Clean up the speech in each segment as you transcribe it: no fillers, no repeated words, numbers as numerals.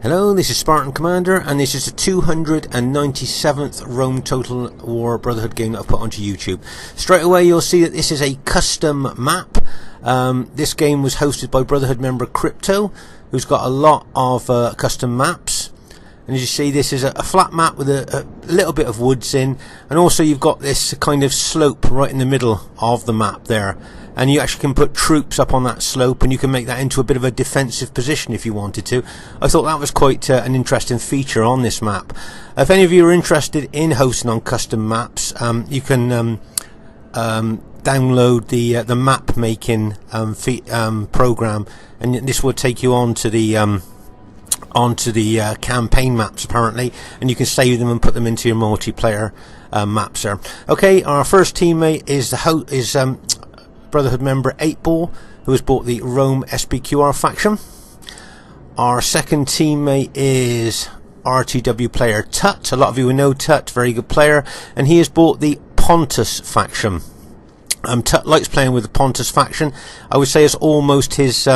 Hello, this is Spartan Commander, and this is the 297th Rome Total War Brotherhood game that I've put onto YouTube. Straight away you'll see that this is a custom map. This game was hosted by Brotherhood member Crypto, who's got a lot of custom maps. And as you see, this is a flat map with a little bit of woods in, and also you've got this kind of slope right in the middle of the map there. And you actually can put troops up on that slope, and you can make that into a bit of a defensive position if you wanted to. I thought that was quite an interesting feature on this map. If any of you are interested in hosting on custom maps, you can download the map making program, and this will take you onto the campaign maps apparently, and you can save them and put them into your multiplayer maps there. Okay, our first teammate is Brotherhood member 8ball, who has bought the Rome SPQR faction. Our second teammate is RTW player Tut. A lot of you will know Tut, very good player, and he has bought the Pontus faction. Tut likes playing with the Pontus faction. I would say it's almost his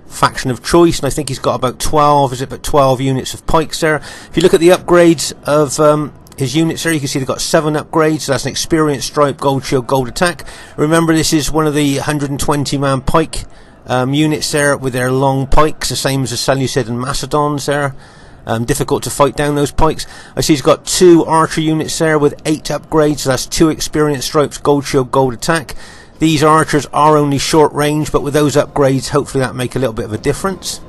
faction of choice, and I think he's got about 12 units of pikes there. If you look at the upgrades of his units there, you can see they've got 7 upgrades. So that's an experience, stripe, gold shield, gold attack. Remember, this is one of the 120 man pike units there with their long pikes, the same as the Seleucid and Macedons there. Difficult to fight down those pikes. I see he's got 2 archer units there with 8 upgrades. So that's 2 experience, stripes, gold shield, gold attack. These archers are only short range, but with those upgrades, hopefully that make a little bit of a difference.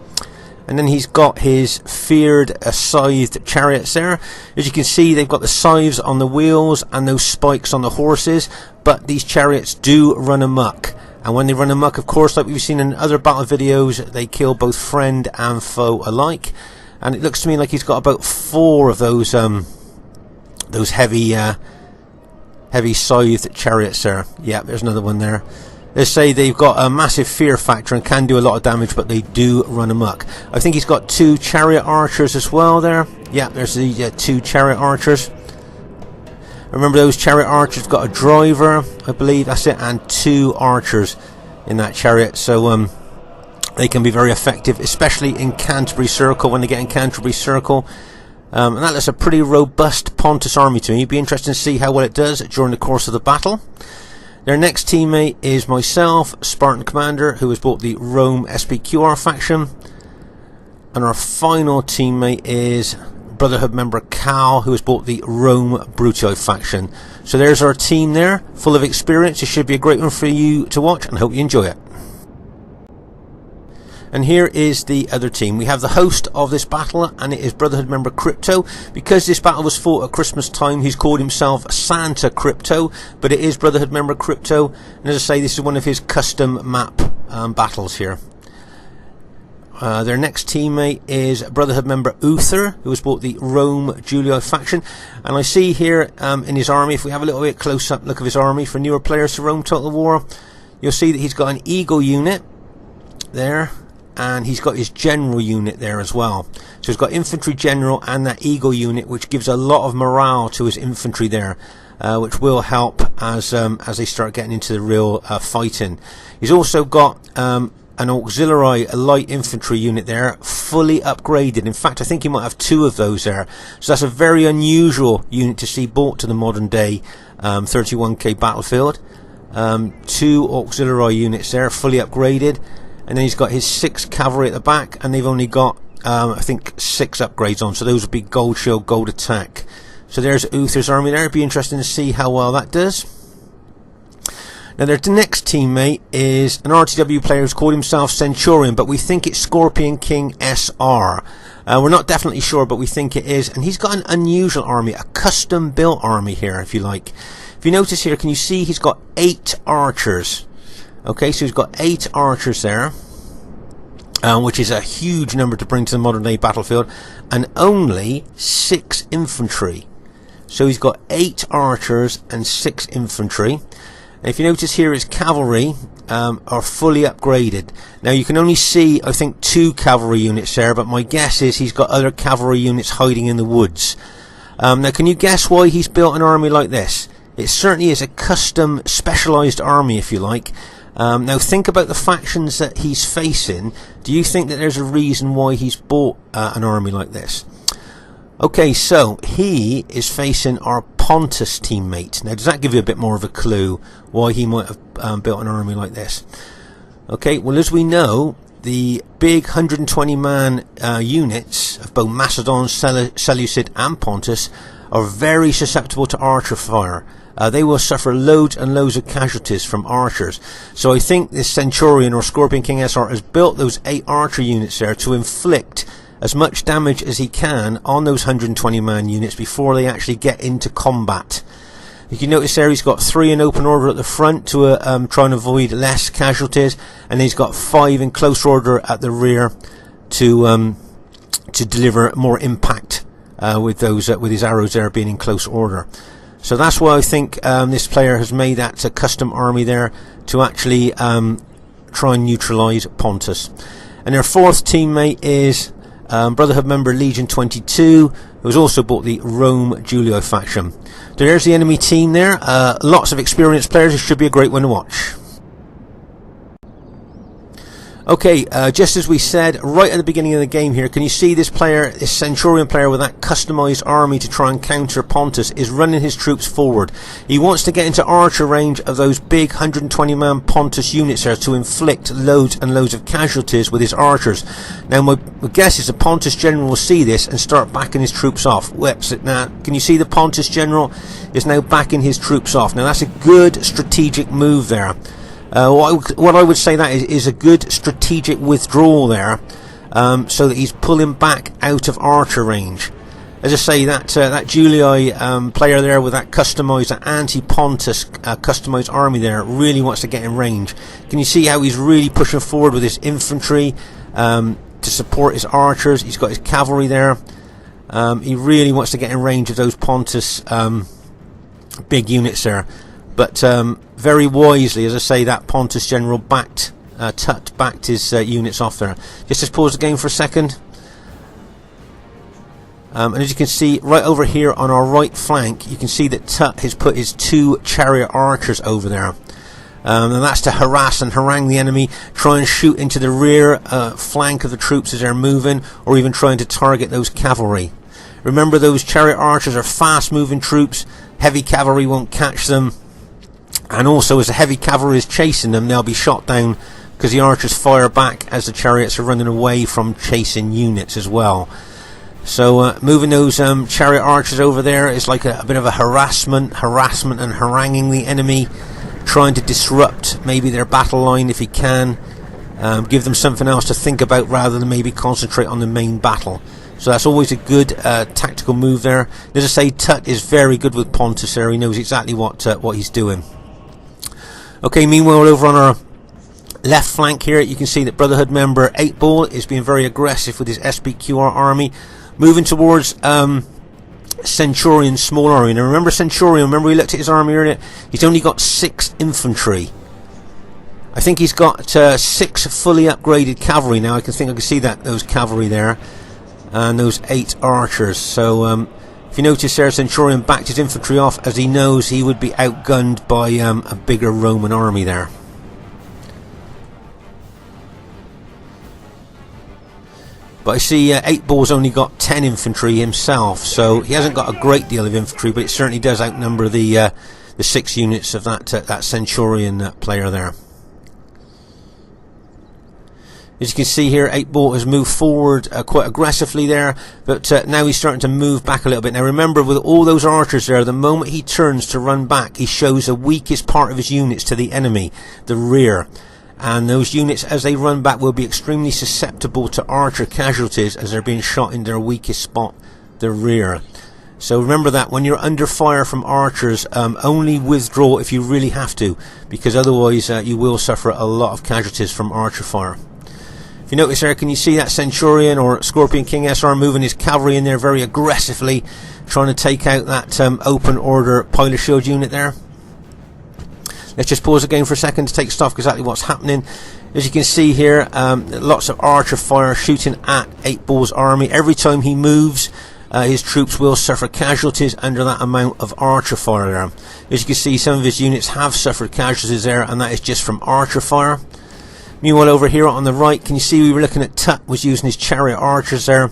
And then he's got his feared scythed chariots there. As you can see, they've got the scythes on the wheels and those spikes on the horses, but these chariots do run amok. And when they run amok, of course, like we've seen in other battle videos, they kill both friend and foe alike. And it looks to me like he's got about 4 of those heavy scythed chariots there. Yeah, there's another one there. They say they've got a massive fear factor and can do a lot of damage, but they do run amok. I think he's got 2 chariot archers as well there. Yeah, there's the 2 chariot archers. Remember, those chariot archers got a driver, I believe, that's it, and 2 archers in that chariot. So they can be very effective, especially in Canterbury Circle, when they get in Canterbury Circle. And that looks a pretty robust Pontus army to me. It'd be interesting to see how well it does during the course of the battle. Their next teammate is myself, Spartan Commander, who has bought the Rome SPQR faction. And our final teammate is Brotherhood member Cal, who has bought the Rome Brutio faction. So there's our team there, full of experience. It should be a great one for you to watch, and hope you enjoy it. And here is the other team. We have the host of this battle, and it is Brotherhood member Crypto. Because this battle was fought at Christmas time, he's called himself Santa Crypto, but it is Brotherhood member Crypto. And as I say, this is one of his custom map battles here. Their next teammate is Brotherhood member Uther, who has bought the Rome Julio faction. And I see here in his army, if we have a little bit close-up look of his army for newer players to Rome Total War, you'll see that he's got an eagle unit there. And he's got his general unit there as well. So he's got infantry general and that eagle unit, which gives a lot of morale to his infantry there, which will help as they start getting into the real fighting. He's also got an auxiliary light infantry unit there, fully upgraded. In fact, I think he might have 2 of those there. So that's a very unusual unit to see brought to the modern day 31k battlefield. 2 auxiliary units there, fully upgraded. And then he's got his 6 cavalry at the back, and they've only got, I think, 6 upgrades on. So those would be gold shield, gold attack. So there's Uther's army there. It'd be interesting to see how well that does. Now their next teammate is an RTW player who's called himself Centurion, but we think it's Scorpion King SR. We're not definitely sure, but we think it is. And he's got an unusual army, a custom built army here, if you like. If you notice here, can you see he's got 8 archers? Okay, so he's got 8 archers there, which is a huge number to bring to the modern day battlefield, and only 6 infantry. So he's got 8 archers and 6 infantry. And if you notice here, his cavalry are fully upgraded. Now you can only see, I think, 2 cavalry units there, but my guess is he's got other cavalry units hiding in the woods. Now can you guess why he's built an army like this? It certainly is a custom specialised army, if you like. Now think about the factions that he's facing. Do you think that there's a reason why he's bought an army like this? Okay, so he is facing our Pontus teammate. Now does that give you a bit more of a clue why he might have built an army like this? Okay, well, as we know, the big 120 man units of both Macedon, Seleucid and Pontus are very susceptible to archer fire. They will suffer loads and loads of casualties from archers. So I think this Centurion or Scorpion King SR has built those 8 archer units there to inflict as much damage as he can on those 120 man units before they actually get into combat. You can notice there he's got 3 in open order at the front to try and avoid less casualties, and he's got 5 in close order at the rear to deliver more impact with his arrows there being in close order. So that's why I think this player has made that a custom army there to actually try and neutralise Pontus. And their 4th teammate is Brotherhood member Legion 22, who has also bought the Rome Julio faction. So there's the enemy team there. Lots of experienced players. It should be a great one to watch. Okay, just as we said right at the beginning of the game here, can you see this player, this Centurion player with that customised army to try and counter Pontus, is running his troops forward. He wants to get into archer range of those big 120 man Pontus units there to inflict loads and loads of casualties with his archers. Now my guess is the Pontus general will see this and start backing his troops off. Now, can you see the Pontus general is now backing his troops off? Now that's a good strategic move there. What I would say that is a good strategic withdrawal there, so that he's pulling back out of archer range. As I say, that Julii player there with that customised, that anti-Pontus customised army there really wants to get in range. Can you see how he's really pushing forward with his infantry to support his archers? He's got his cavalry there. He really wants to get in range of those Pontus big units there. But very wisely, as I say, that Pontus general backed his units off there. Just pause the game for a second. And as you can see, right over here on our right flank, you can see that Tut has put his 2 chariot archers over there. And that's to harass and harangue the enemy, try and shoot into the rear flank of the troops as they're moving, or even trying to target those cavalry. Remember, those chariot archers are fast-moving troops. Heavy cavalry won't catch them. And also, as the heavy cavalry is chasing them, they'll be shot down because the archers fire back as the chariots are running away from chasing units as well. So moving those chariot archers over there is like a bit of a harassment and haranguing the enemy, trying to disrupt maybe their battle line if he can, give them something else to think about rather than maybe concentrate on the main battle. So that's always a good tactical move there. As I say, Tut is very good with Pontus there. He knows exactly what he's doing. Okay, meanwhile over on our left flank here, you can see that Brotherhood member 8 Ball is being very aggressive with his SBQR army, moving towards Centurion's small army. Now remember Centurion, remember we looked at his army earlier? He's only got 6 infantry. I think he's got 6 fully upgraded cavalry now. I can see that, those cavalry there, and those 8 archers. So if you notice there, Centurion backed his infantry off as he knows he would be outgunned by a bigger Roman army there. But I see 8 Ball's only got 10 infantry himself, so he hasn't got a great deal of infantry, but it certainly does outnumber the 6 units of that Centurion player there. As you can see here, 8 Ball has moved forward quite aggressively there, but now he's starting to move back a little bit. Now remember, with all those archers there, the moment he turns to run back, he shows the weakest part of his units to the enemy, the rear. And those units, as they run back, will be extremely susceptible to archer casualties as they're being shot in their weakest spot, the rear. So remember that when you're under fire from archers, only withdraw if you really have to, because otherwise you will suffer a lot of casualties from archer fire. If you notice there, can you see that Centurion or Scorpion King SR moving his cavalry in there very aggressively, trying to take out that open order pilot shield unit there? Let's just pause the game for a second to take stock of exactly what's happening. As you can see here, lots of archer fire shooting at 8 Ball's army. Every time he moves, his troops will suffer casualties under that amount of archer fire there. As you can see, some of his units have suffered casualties there, and that is just from archer fire. Meanwhile, over here on the right, can you see we were looking at Tut was using his chariot archers there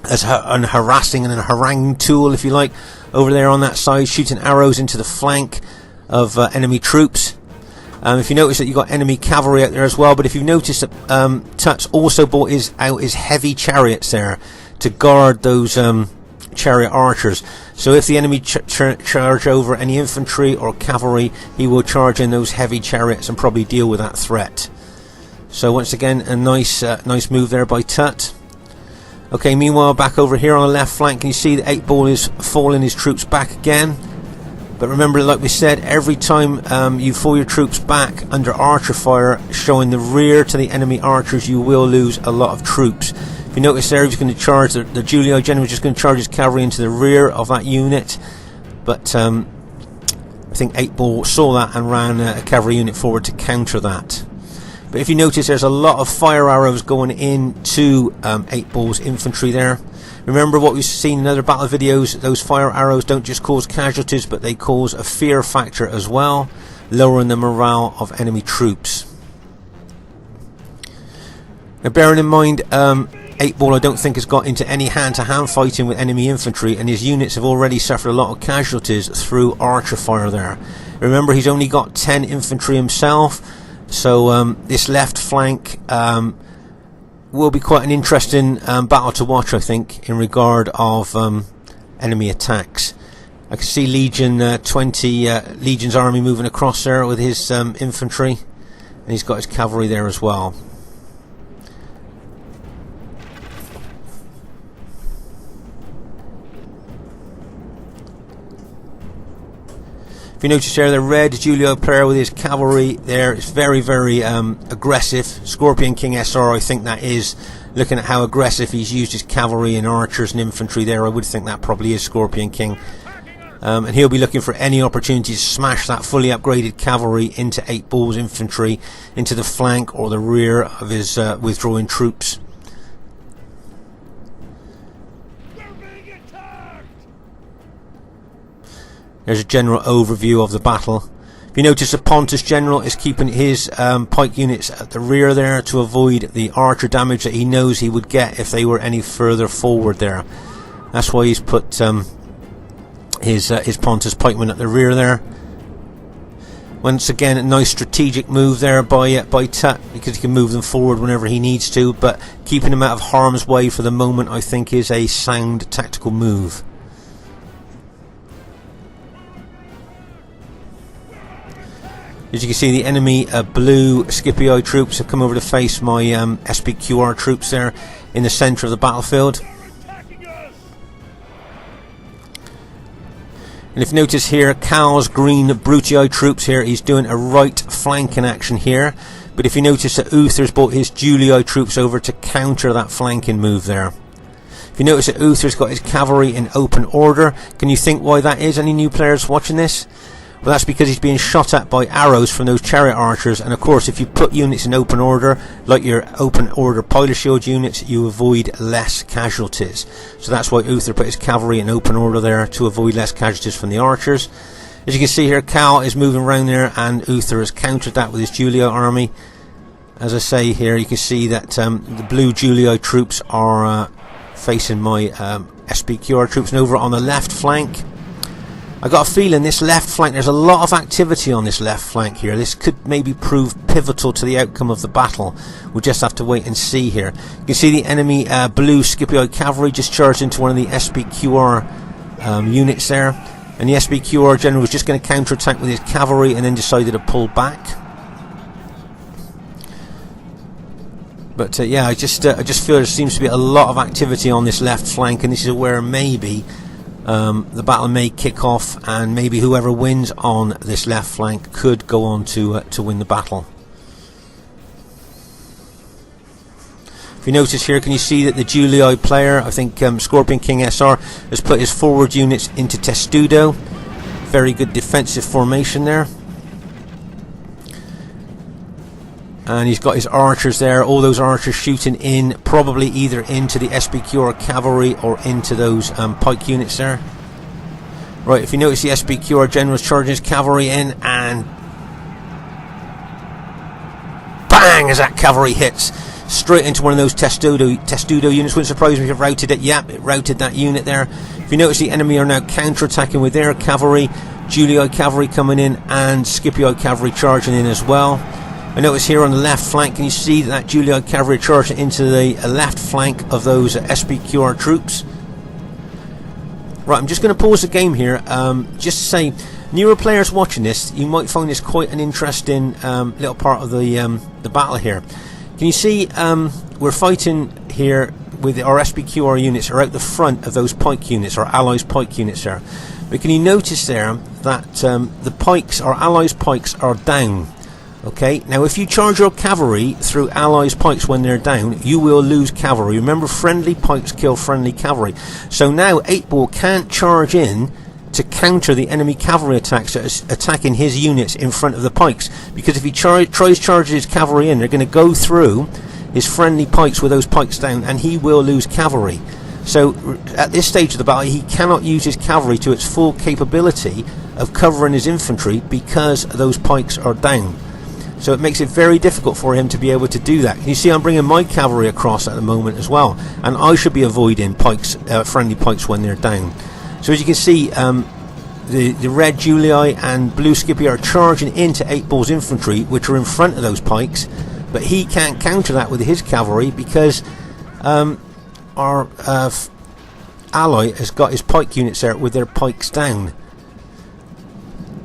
as a harassing and a haranguing tool, if you like, over there on that side, shooting arrows into the flank of enemy troops. If you notice that you've got enemy cavalry out there as well, but if you've noticed that Tut's also brought out his heavy chariots there to guard those chariot archers. So if the enemy charge over any infantry or cavalry, he will charge in those heavy chariots and probably deal with that threat. So once again, a nice move there by Tut. Okay, meanwhile, back over here on the left flank, can you see that 8 Ball is falling his troops back again? But remember, like we said, every time you fall your troops back under archer fire, showing the rear to the enemy archers, you will lose a lot of troops. If you notice there, he's going to charge, the Julio general is just going to charge his cavalry into the rear of that unit. But I think 8 Ball saw that and ran a cavalry unit forward to counter that. But if you notice, there's a lot of fire arrows going into 8 Ball's infantry there. Remember what we've seen in other battle videos, those fire arrows don't just cause casualties, but they cause a fear factor as well, lowering the morale of enemy troops. Now bearing in mind, 8 Ball I don't think has got into any hand-to-hand fighting with enemy infantry, and his units have already suffered a lot of casualties through archer fire there. Remember, he's only got 10 infantry himself, so this left flank will be quite an interesting battle to watch, I think, in regard of enemy attacks. I can see Legion 20 Legion's army moving across there with his infantry, and he's got his cavalry there as well. If you notice there, the red Julio player with his cavalry there is very, very aggressive. Scorpion King SR, I think that is, looking at how aggressive he's used his cavalry and archers and infantry there, I would think that probably is Scorpion King. And he'll be looking for any opportunity to smash that fully upgraded cavalry into 8 Ball's infantry, into the flank or the rear of his withdrawing troops. There's a general overview of the battle. If you notice, the Pontus general is keeping his pike units at the rear there to avoid the archer damage that he knows he would get if they were any further forward there. That's why he's put his Pontus pikemen at the rear there. Once again, a nice strategic move there by Tut, because he can move them forward whenever he needs to, but keeping them out of harm's way for the moment, I think, is a sound tactical move. As you can see, the enemy blue Scipio troops have come over to face my SPQR troops there in the centre of the battlefield. And if you notice here, Cal's green Brutii troops here, he's doing a right flanking action here. But if you notice that Uther's brought his Julio troops over to counter that flanking move there. If you notice that Uther's got his cavalry in open order, can you think why that is? Any new players watching this? Well, that's because he's being shot at by arrows from those chariot archers, and of course if you put units in open order, like your open order pilot shield units, you avoid less casualties. So that's why Uther put his cavalry in open order there, to avoid less casualties from the archers. As you can see here, Cal is moving around there, and Uther has countered that with his Julio army. As I say here, you can see that the blue Julio troops are facing my SPQR troops, and over on the left flank, I got a feeling this left flank, there's a lot of activity on this left flank here. This could maybe prove pivotal to the outcome of the battle. We'll just have to wait and see here. You can see the enemy blue Scipio cavalry just charged into one of the SPQR units there, and the SPQR general was just going to counterattack with his cavalry and then decided to pull back. But yeah, I just feel there seems to be a lot of activity on this left flank, and this is where maybe the battle may kick off, and maybe whoever wins on this left flank could go on to win the battle. If you notice here, can you see that the Julii player, I think Scorpion King SR, has put his forward units into Testudo. Very good defensive formation there. And he's got his archers there, all those archers shooting in, probably either into the SBQ or cavalry or into those pike units there. Right, if you notice the SBQ or general's charging his cavalry in, and bang, as that cavalry hits straight into one of those testudo units. Wouldn't surprise me if it routed it. Yep, it routed that unit there. If you notice, the enemy are now counter-attacking with their cavalry, Julii cavalry coming in, and Scipii cavalry charging in as well. I notice here on the left flank, can you see that Julii cavalry charging into the left flank of those SBQR troops? Right, I'm just going to pause the game here, just to say, newer players watching this, you might find this quite an interesting little part of the battle here. Can you see we're fighting here with our SBQR units are out the front of those pike units, our allies pike units there. But can you notice there that the pikes, our allies pikes, are down? Okay, now if you charge your cavalry through allies pikes when they're down, you will lose cavalry. Remember, friendly pikes kill friendly cavalry. So now 8-Ball can't charge in to counter the enemy cavalry attacks that is attacking his units in front of the pikes, because if he tries charging his cavalry in, they're going to go through his friendly pikes with those pikes down, and he will lose cavalry. So at this stage of the battle, he cannot use his cavalry to its full capability of covering his infantry because those pikes are down. So it makes it very difficult for him to be able to do that. You see, I'm bringing my cavalry across at the moment as well, and I should be avoiding pikes, friendly pikes when they're down. So as you can see, the red Julii and blue Scipii are charging into 8-Ball's infantry, which are in front of those pikes, but he can't counter that with his cavalry because our ally has got his pike units there with their pikes down.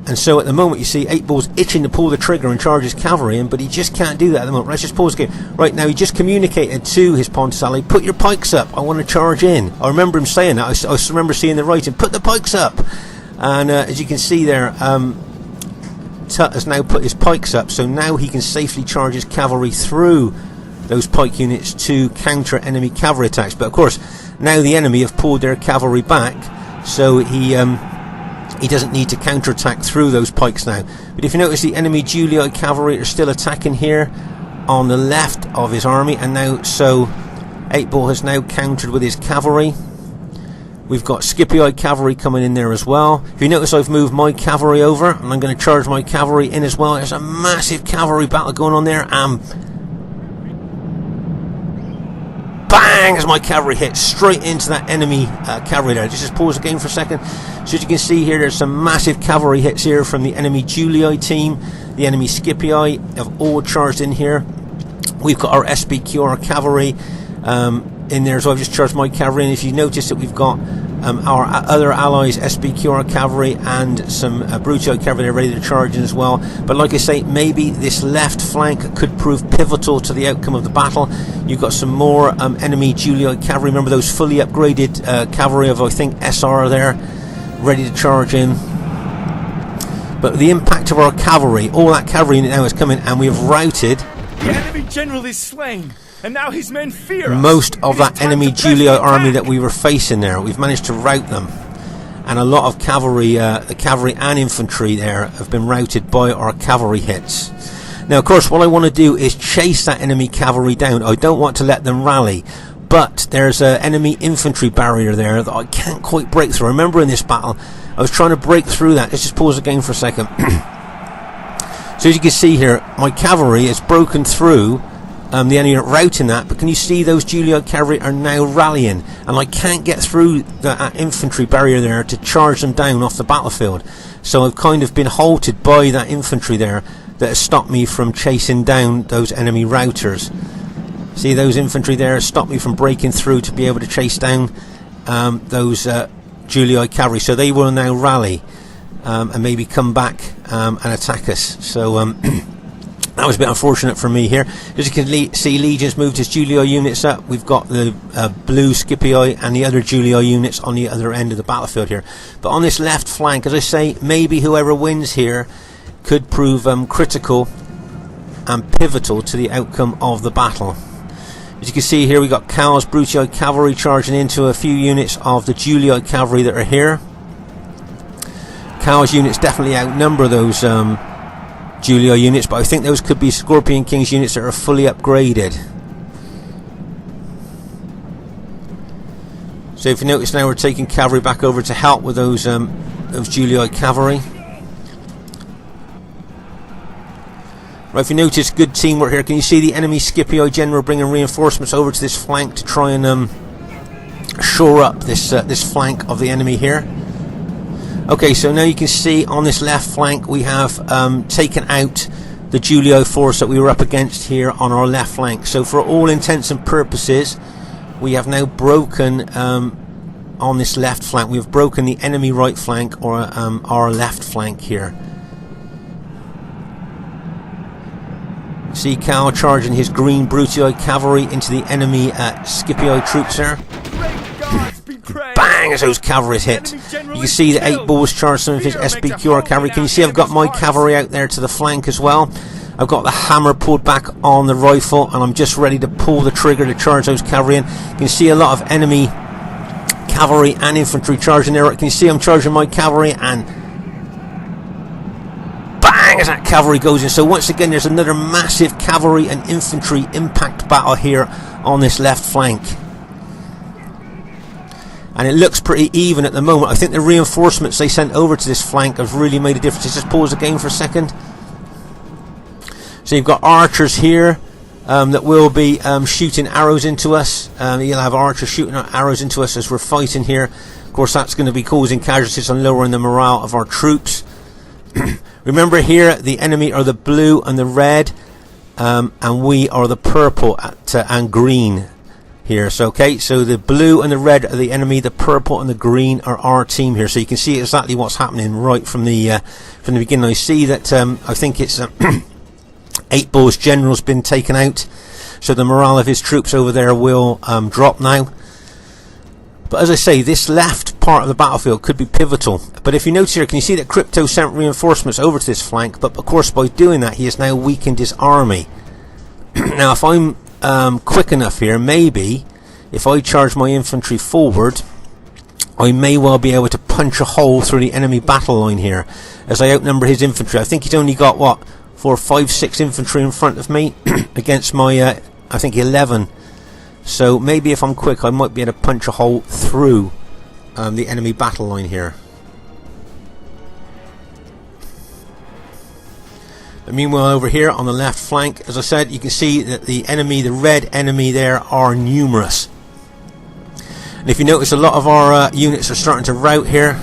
And so at the moment, you see 8-Ball's itching to pull the trigger and charge his cavalry in, but he just can't do that at the moment. Let's just pause the game. Right now, he just communicated to his Pontus ally, put your pikes up, I want to charge in. I remember him saying that. I remember seeing the writing, put the pikes up. And as you can see there, Tut has now put his pikes up, so now he can safely charge his cavalry through those pike units to counter enemy cavalry attacks. But of course, now the enemy have pulled their cavalry back, so he doesn't need to counterattack through those pikes now. But if you notice, the enemy Julii cavalry are still attacking here on the left of his army, and now so 8-Ball has now countered with his cavalry. We've got Scipii cavalry coming in there as well. If you notice, I've moved my cavalry over, and I'm going to charge my cavalry in as well. There's a massive cavalry battle going on there, and bang, as my cavalry hits straight into that enemy cavalry there. Just pause the game for a second. So as you can see here, there's some massive cavalry hits here from the enemy Julii team. The enemy Scipii have all charged in here. We've got our SBQR cavalry in there, so I've just charged my cavalry. And if you notice that we've got our other allies SBQR cavalry and some Brutii cavalry ready to charge in as well. But like I say, maybe this left flank could prove pivotal to the outcome of the battle. You've got some more enemy Julii cavalry. Remember those fully upgraded cavalry of, I think, SR there, ready to charge in. But the impact of our cavalry, all that cavalry now is coming, and we have routed the enemy general is slain, and now his men fear us. Most of that enemy Julii army that we were facing there. We've managed to rout them, and a lot of cavalry, the cavalry and infantry there have been routed by our cavalry hits. Now of course, what I want to do is chase that enemy cavalry down. I don't want to let them rally, but there's an enemy infantry barrier there that I can't quite break through. Remember, in this battle I was trying to break through that. Let's just pause the game for a second. So as you can see here, my cavalry has broken through the enemy routing that, but can you see those Julii cavalry are now rallying, and I can't get through that infantry barrier there to charge them down off the battlefield. So I've kind of been halted by that infantry there that has stopped me from chasing down those enemy routers. See, those infantry there stopped me from breaking through to be able to chase down those Julii cavalry. So they will now rally and maybe come back and attack us. So that was a bit unfortunate for me here. As you can see, Legion's moved his Julii units up. We've got the blue Scipii and the other Julii units on the other end of the battlefield here. But on this left flank, as I say, maybe whoever wins here could prove critical and pivotal to the outcome of the battle. As you can see here, we've got Cal's Brutii cavalry charging into a few units of the Julii cavalry that are here. Cal's units definitely outnumber those Julio units, but I think those could be Scorpion King's units that are fully upgraded. So if you notice now, we're taking cavalry back over to help with those Julio cavalry. Right, if you notice, good teamwork here. Can you see the enemy Scipio general bringing reinforcements over to this flank to try and shore up this flank of the enemy here? Okay, so now you can see on this left flank we have taken out the Julio force that we were up against here on our left flank. So for all intents and purposes, we have now broken on this left flank. We have broken the enemy right flank, or our left flank here. See Cal charging his green Brutii cavalry into the enemy Scipio troops there. Bang, as those cavalries hit. You can see the 8 Bulls charge some of his SBQR cavalry. Can you see I've got my cavalry out there to the flank as well? I've got the hammer pulled back on the rifle, and I'm just ready to pull the trigger to charge those cavalry in. You can see a lot of enemy cavalry and infantry charging there. Can you see I'm charging my cavalry, and bang, as that cavalry goes in. So once again, there's another massive cavalry and infantry impact battle here on this left flank. And it looks pretty even at the moment. I think the reinforcements they sent over to this flank have really made a difference. Let's just pause the game for a second. So you've got archers here that will be shooting arrows into us. You'll have archers shooting arrows into us as we're fighting here. Of course, that's going to be causing casualties and lowering the morale of our troops. Remember here, the enemy are the blue and the red, and we are the purple and green here. So okay, so the blue and the red are the enemy, the purple and the green are our team here. So you can see exactly what's happening right from the beginning. I see that I think it's 8 Bulls general's been taken out, so the morale of his troops over there will drop now. But as I say, this left part of the battlefield could be pivotal. But if you notice here, can you see that Crypto sent reinforcements over to this flank? But of course, by doing that, he has now weakened his army. Now, if I'm quick enough here, maybe if I charge my infantry forward, I may well be able to punch a hole through the enemy battle line here as I outnumber his infantry. I think he's only got, what, 4, 5, 6 infantry in front of me against my, I think, 11. So maybe if I'm quick, I might be able to punch a hole through the enemy battle line here. But meanwhile, over here on the left flank, as I said, you can see that the enemy, the red enemy there, are numerous. And if you notice, a lot of our units are starting to rout here.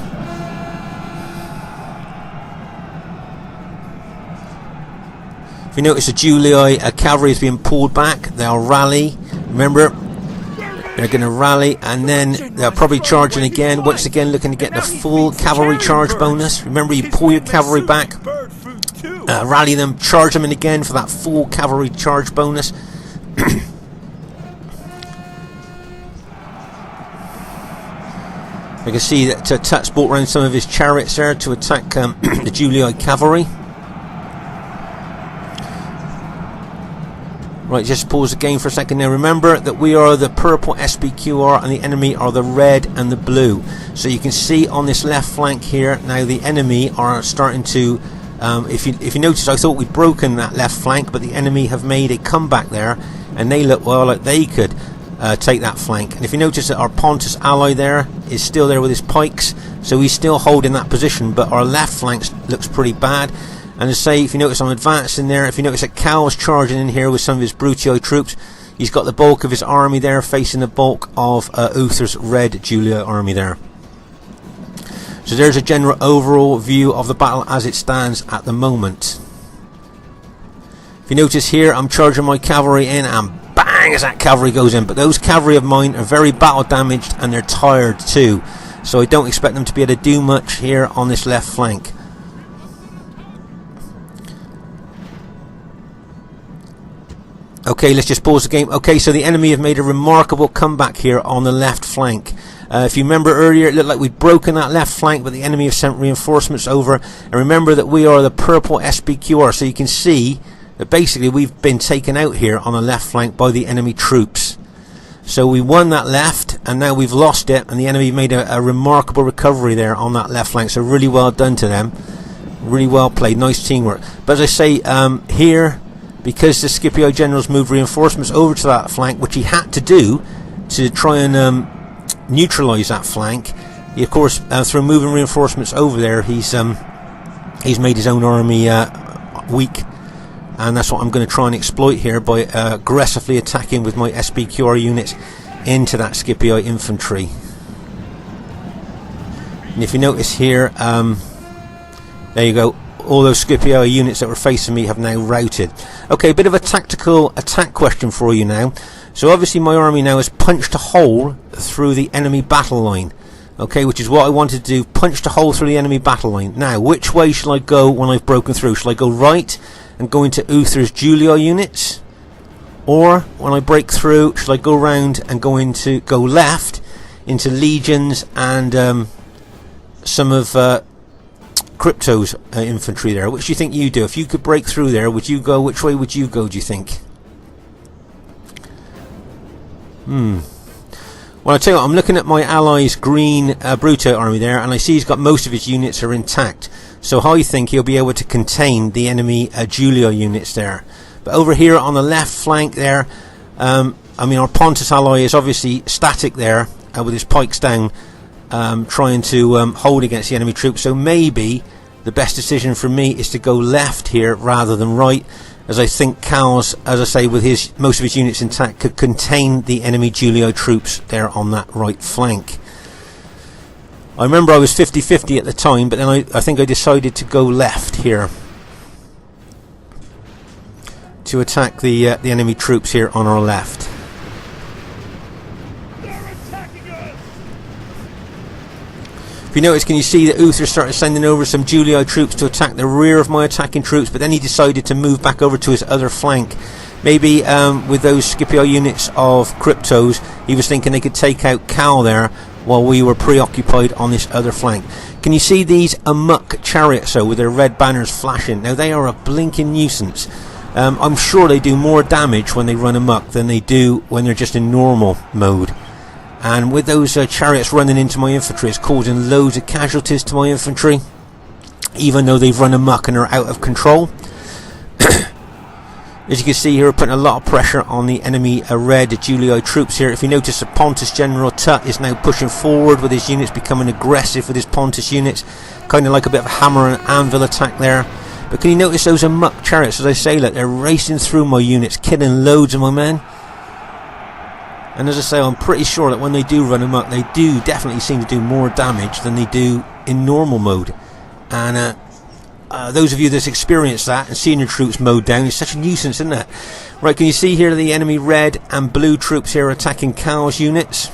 If you notice, the Julii cavalry is being pulled back. They'll rally. Remember, they're going to rally, and then they're probably charging again. Once again, looking to get the full cavalry charge bonus. Remember, you pull your cavalry back, rally them, charge them in again for that full cavalry charge bonus. I can see that Tut's brought around some of his chariots there to attack the Julii cavalry. Right, just pause the game for a second now. Remember that we are the purple SBQR and the enemy are the red and the blue. So you can see on this left flank here, now the enemy are starting to, if you notice, I thought we'd broken that left flank, but the enemy have made a comeback there, and they look, well, like they could take that flank. And if you notice that our Pontus ally there is still there with his pikes, so he's still holding that position, but our left flank looks pretty bad. And as I say, if you notice, I'm advancing there. If you notice that Cal's charging in here with some of his Brutii troops, he's got the bulk of his army there facing the bulk of Uther's red Julii army there. So there's a general overall view of the battle as it stands at the moment. If you notice here, I'm charging my cavalry in, and bang, as that cavalry goes in. But those cavalry of mine are very battle damaged, and they're tired too. So I don't expect them to be able to do much here on this left flank. Okay, let's just pause the game. Okay, so the enemy have made a remarkable comeback here on the left flank. If you remember earlier, it looked like we'd broken that left flank, but the enemy have sent reinforcements over. And remember that we are the purple SBQR, so you can see that basically we've been taken out here on the left flank by the enemy troops. So we won that left, and now we've lost it, and the enemy made a remarkable recovery there on that left flank. So really well done to them. Really well played, nice teamwork. But as I say, here, because the Scipio General's moved reinforcements over to that flank, which he had to do to try and neutralise that flank, he, of course, through moving reinforcements over there, he's made his own army weak. And that's what I'm going to try and exploit here by aggressively attacking with my SPQR units into that Scipio infantry. And if you notice here, there you go, all those Scipio units that were facing me have now routed. Okay, a bit of a tactical attack question for you now. So obviously my army now has punched a hole through the enemy battle line. Okay, which is what I wanted to do, punched a hole through the enemy battle line. Now, which way shall I go when I've broken through? Shall I go right and go into Uther's Julio units? Or when I break through, shall I go round and go left into Legions and some of Crypto's infantry there? Which do you think you do? If you could break through there, would you go? Which way would you go, do you think? Well, I tell you what, I'm looking at my ally's green Bruto army there, and I see he's got most of his units are intact. So I think he'll be able to contain the enemy Julio units there. But over here on the left flank there, I mean, our Pontus ally is obviously static there with his pikes down, trying to hold against the enemy troops. So maybe the best decision for me is to go left here rather than right, as I think Cal's, as I say, with most of his units intact, could contain the enemy Julio troops there on that right flank. I remember I was 50-50 at the time, but then I think I decided to go left here to attack the enemy troops here on our left. If you notice, can you see that Uther started sending over some Julio troops to attack the rear of my attacking troops, but then he decided to move back over to his other flank. Maybe with those Scipio units of Cryptos, he was thinking they could take out Cal there while we were preoccupied on this other flank. Can you see these Amok chariots with their red banners flashing? Now they are a blinking nuisance. I'm sure they do more damage when they run amok than they do when they're just in normal mode. And with those chariots running into my infantry, it's causing loads of casualties to my infantry, even though they've run amok and are out of control. As you can see here, we're putting a lot of pressure on the enemy red Julio troops here. If you notice, the Pontus General Tut is now pushing forward with his units, becoming aggressive with his Pontus units, kind of like a bit of a hammer and anvil attack there. But can you notice those amok chariots? As I say, look, they're racing through my units, killing loads of my men. And as I say, I'm pretty sure that when they do run amok, they do definitely seem to do more damage than they do in normal mode. And those of you that's experienced that and seen your troops mowed down, it's such a nuisance, isn't it? Right, can you see here the enemy red and blue troops here attacking Cal's units?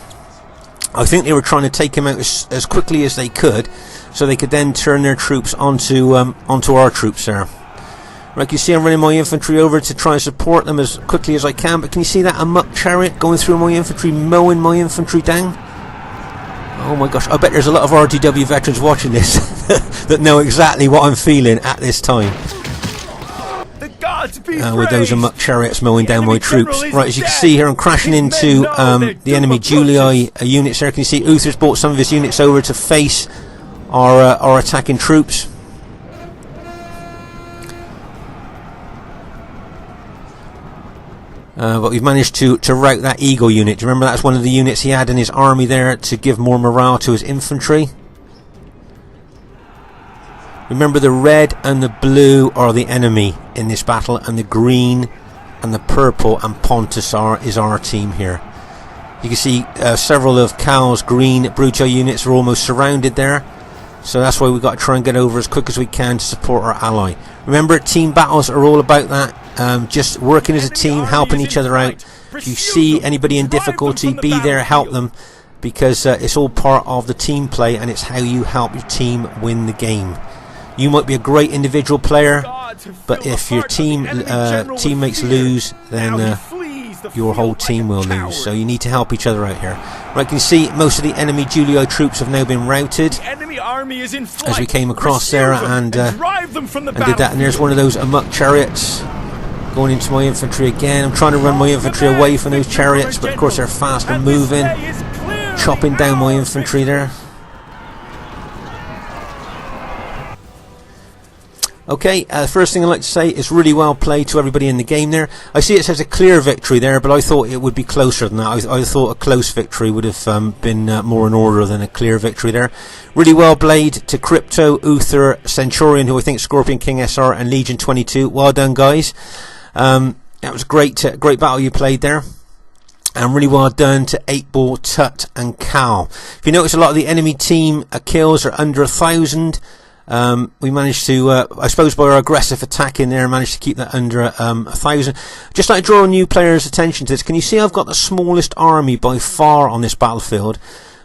I think they were trying to take him out as quickly as they could, so they could then turn their troops onto our troops there. Right, you see I'm running my infantry over to try and support them as quickly as I can, but can you see that amok chariot going through my infantry, mowing my infantry down? Oh my gosh, I bet there's a lot of RTW veterans watching this that know exactly what I'm feeling at this time. The gods be with those amok chariots mowing down my troops. Right, as you can see here, I'm crashing into the enemy Julii units there. Can you see Uther's brought some of his units over to face our attacking troops. But we've managed to rout that Eagle unit. Do you remember that's one of the units he had in his army there to give more morale to his infantry? Remember, the red and the blue are the enemy in this battle, and the green and the purple and Pontus is our team here. You can see several of Cal's green Bruto units are almost surrounded there. So that's why we've got to try and get over as quick as we can to support our ally. Remember, team battles are all about that. Just working as a team, helping each other out. If you see anybody in difficulty, be there, help them, because it's all part of the team play, and it's how you help your team win the game. You might be a great individual player, but if your teammates lose, then your whole team will lose. So you need to help each other out here. Right, can you see most of the enemy Julio troops have now been routed as we came across there and did that. And there's one of those amok chariots going into my infantry again. I'm trying to run my infantry away from those chariots, but of course they're fast and moving, chopping down my infantry there. Okay, first thing I'd like to say is really well played to everybody in the game there. I see it says a clear victory there, but I thought it would be closer than that. I thought a close victory would have been more in order than a clear victory there. Really well played to Crypto, Uther, Centurion, who I think Scorpion King SR, and Legion 22. Well done, guys. That was great battle you played there. And really well done to 8-Ball, Tut, and Cal. If you notice, a lot of the enemy team kills are under 1,000. We managed to, I suppose by our aggressive attack in there, managed to keep that under 1,000. Just like to draw new players' attention to this. Can you see I've got the smallest army by far on this battlefield,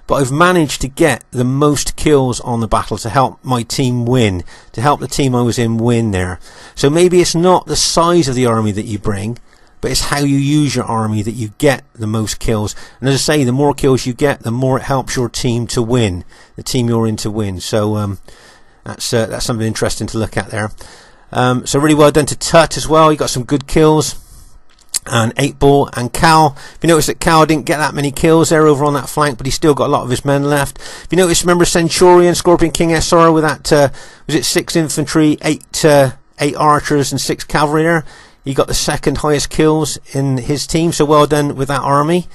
but I've managed to get the most kills on the battle to help my team win, to help the team I was in win there. So maybe it's not the size of the army that you bring, but it's how you use your army that you get the most kills. And as I say, the more kills you get, the more it helps your team to win, the team you're in to win. So that's something interesting to look at there. So really well done to Tut as well. You got some good kills. And 8-Ball and Cal. If you notice that Cal didn't get that many kills there over on that flank, but he's still got a lot of his men left. If you notice, remember Centurion, Scorpion King SR with that, was it 6 infantry, 8 archers and 6 cavalry there? He got the second highest kills in his team, so well done with that army.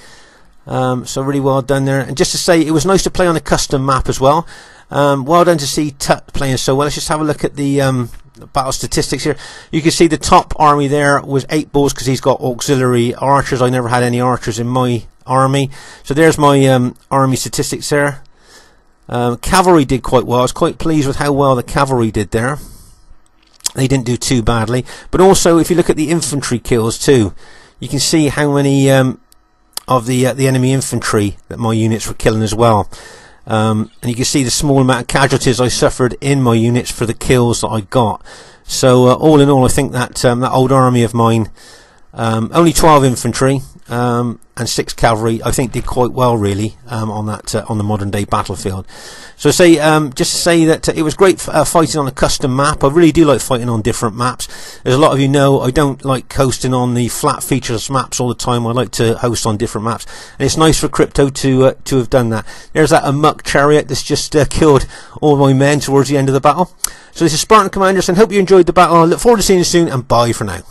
So really well done there. And just to say, it was nice to play on a custom map as well. Well done to see Tut playing so well. Let's just have a look at the battle statistics here. You can see the top army there was 8-Balls because he's got auxiliary archers. I never had any archers in my army. So there's my army statistics there. Cavalry did quite well. I was quite pleased with how well the cavalry did there. They didn't do too badly. But also, if you look at the infantry kills too, you can see how many of the enemy infantry that my units were killing as well. And you can see the small amount of casualties I suffered in my units for the kills that I got. So all in all, I think that that old army of mine, only 12 infantry and 6 cavalry, I think did quite well really on that on the modern day battlefield. So say just to say that it was great fighting on a custom map. I really do like fighting on different maps. As a lot of you know, I don't like hosting on the flat features maps all the time. I like to host on different maps, and it's nice for Crypto to have done that. There's that Amok chariot that's just killed all my men towards the end of the battle. So this is Spartan Commanders, and hope you enjoyed the battle. I look forward to seeing you soon, and bye for now.